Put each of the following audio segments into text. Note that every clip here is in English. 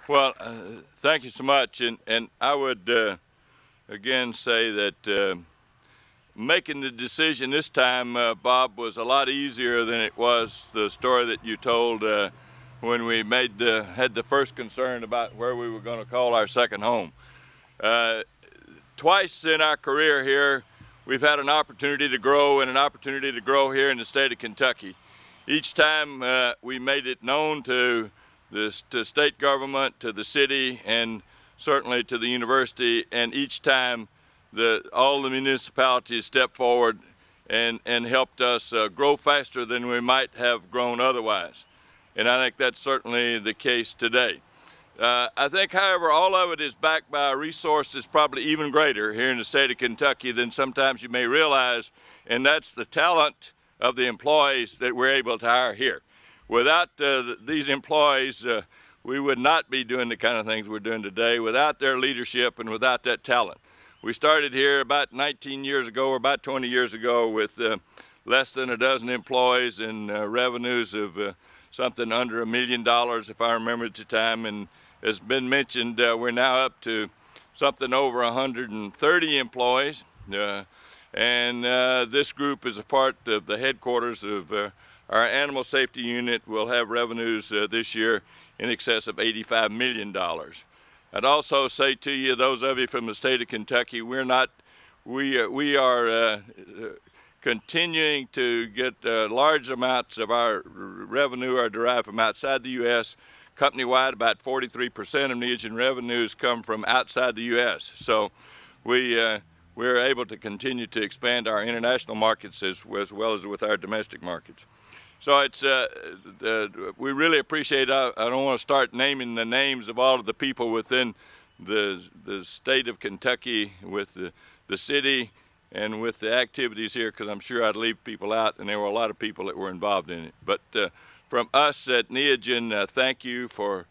Well, thank you so much, and I would again say that making the decision this time, Bob, was a lot easier than it was the story that you told when we had the first concern about where we were going to call our second home. Twice in our career here, we've had an opportunity to grow and an opportunity to grow here in the state of Kentucky. Each time we made it known to the state government, to the city, and certainly to the university, and each time all the municipalities stepped forward and helped us grow faster than we might have grown otherwise. And I think that's certainly the case today. I think, however, all of it is backed by a resource that's probably even greater here in the state of Kentucky than sometimes you may realize, and that's the talent of the employees that we're able to hire here. Without these employees, we would not be doing the kind of things we're doing today without their leadership and without that talent. We started here about 19 years ago, or about 20 years ago, with less than a dozen employees and revenues of something under $1 million, if I remember at the time. And as been mentioned, we're now up to something over 130 employees. And this group is a part of the headquarters of our animal safety unit. Will have revenues this year in excess of $85 million. I'd also say to you, those of you from the state of Kentucky, we are continuing to get large amounts of our revenue are derived from outside the U.S. Company-wide, about 43% of Neogen revenues come from outside the U.S. So we're able to continue to expand our international markets as well as with our domestic markets. So it's we really appreciate. I don't want to start naming the names of all of the people within the state of Kentucky, with the city, and with the activities here, because I'm sure I'd leave people out, and there were a lot of people that were involved in it. But from us at Neogen, thank you for,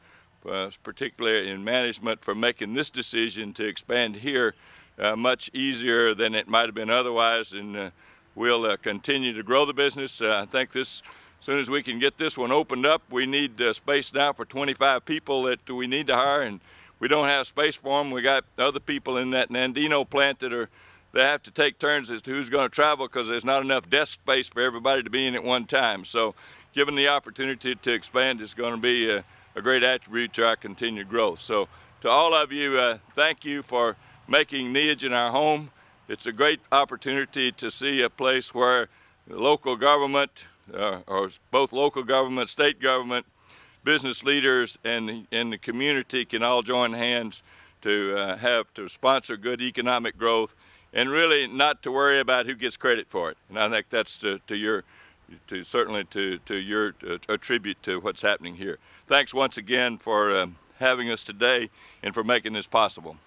particularly in management, for making this decision to expand here much easier than it might have been otherwise. And we'll continue to grow the business. I think as soon as we can get this one opened up, we need space now for 25 people that we need to hire, and we don't have space for them. We got other people in that Nandino plant that they have to take turns as to who's going to travel, because there's not enough desk space for everybody to be in at one time. So given the opportunity to expand is going to be a great attribute to our continued growth. So to all of you, thank you for making Neogen our home. It's a great opportunity to see a place where the local government, or both local government, state government, business leaders, and the community can all join hands to sponsor good economic growth, and really not to worry about who gets credit for it. And I think that's certainly to your tribute to what's happening here. Thanks once again for having us today and for making this possible.